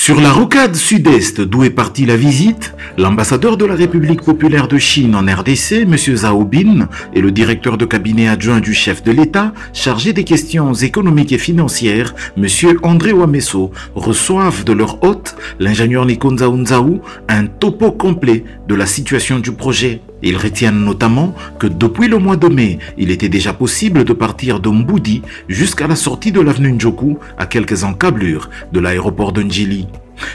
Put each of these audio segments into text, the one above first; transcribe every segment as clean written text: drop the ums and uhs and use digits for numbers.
Sur la rocade sud-est d'où est partie la visite, l'ambassadeur de la République populaire de Chine en RDC, M. Zhao Bin, et le directeur de cabinet adjoint du chef de l'État, chargé des questions économiques et financières, M. André Wameso, reçoivent de leur hôte, l'ingénieur Nikonza Unzao, un topo complet de la situation du projet. Ils retiennent notamment que depuis le mois de mai, il était déjà possible de partir de Mboudi jusqu'à la sortie de l'avenue Njoku à quelques encablures de l'aéroport de Njili.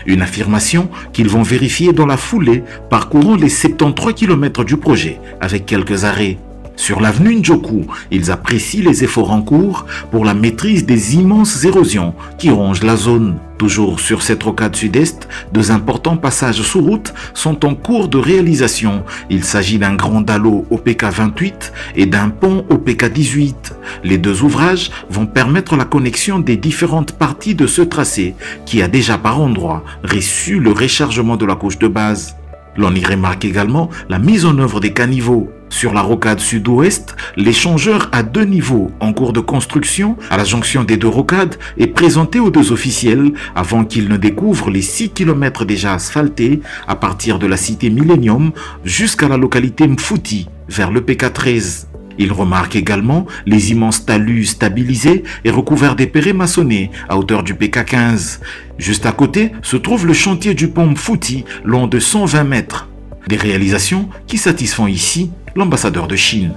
Une affirmation qu'ils vont vérifier dans la foulée, parcourant les 73 km du projet avec quelques arrêts. Sur l'avenue Njoku, ils apprécient les efforts en cours pour la maîtrise des immenses érosions qui rongent la zone. Toujours sur cette rocade sud-est, deux importants passages sous route sont en cours de réalisation. Il s'agit d'un grand dallo OPK 28 et d'un pont OPK 18. Les deux ouvrages vont permettre la connexion des différentes parties de ce tracé qui a déjà par endroits reçu le rechargement de la couche de base. L'on y remarque également la mise en œuvre des caniveaux. Sur la rocade sud-ouest, l'échangeur à 2 niveaux en cours de construction à la jonction des deux rocades est présenté aux deux officiels avant qu'ils ne découvrent les 6 km déjà asphaltés à partir de la cité Millennium jusqu'à la localité Mfouti vers le PK13. Il remarque également les immenses talus stabilisés et recouverts d'épais maçonnés à hauteur du PK15. Juste à côté se trouve le chantier du pont Mfouti long de 120 mètres. Des réalisations qui satisfont ici l'ambassadeur de Chine.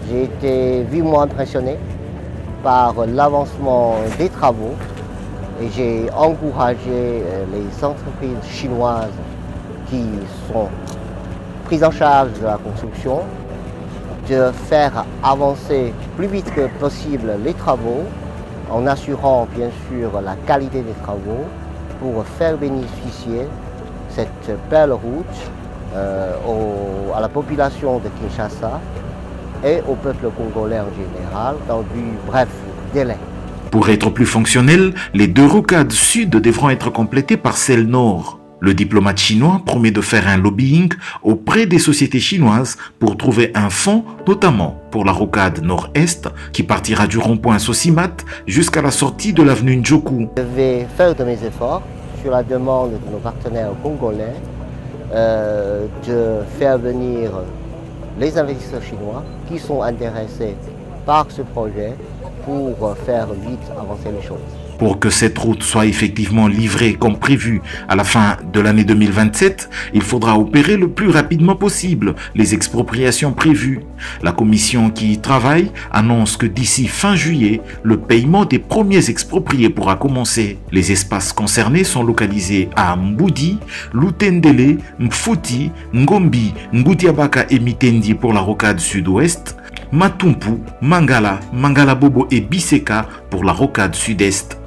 J'ai été vivement impressionné par l'avancement des travaux et j'ai encouragé les entreprises chinoises qui sont prises en charge de la construction de faire avancer plus vite que possible les travaux en assurant bien sûr la qualité des travaux pour faire bénéficier cette belle route à la population de Kinshasa et au peuple congolais en général dans du bref délai. Pour être plus fonctionnels, les deux rocades sud devront être complétées par celle nord. Le diplomate chinois promet de faire un lobbying auprès des sociétés chinoises pour trouver un fonds, notamment pour la rocade nord-est qui partira du rond-point Sosimat jusqu'à la sortie de l'avenue Njoku. Je vais faire de mes efforts sur la demande de nos partenaires congolais de faire venir les investisseurs chinois qui sont intéressés par ce projet pour faire vite avancer les choses. Pour que cette route soit effectivement livrée comme prévu à la fin de l'année 2027, il faudra opérer le plus rapidement possible les expropriations prévues. La commission qui y travaille annonce que d'ici fin juillet, le paiement des premiers expropriés pourra commencer. Les espaces concernés sont localisés à Mboudi, Lutendele, Mfouti, Ngombi, Ngutiabaka et Mitendi pour la rocade sud-ouest, Matumpu, Mangala, Mangala Bobo et Biseka pour la rocade sud-est.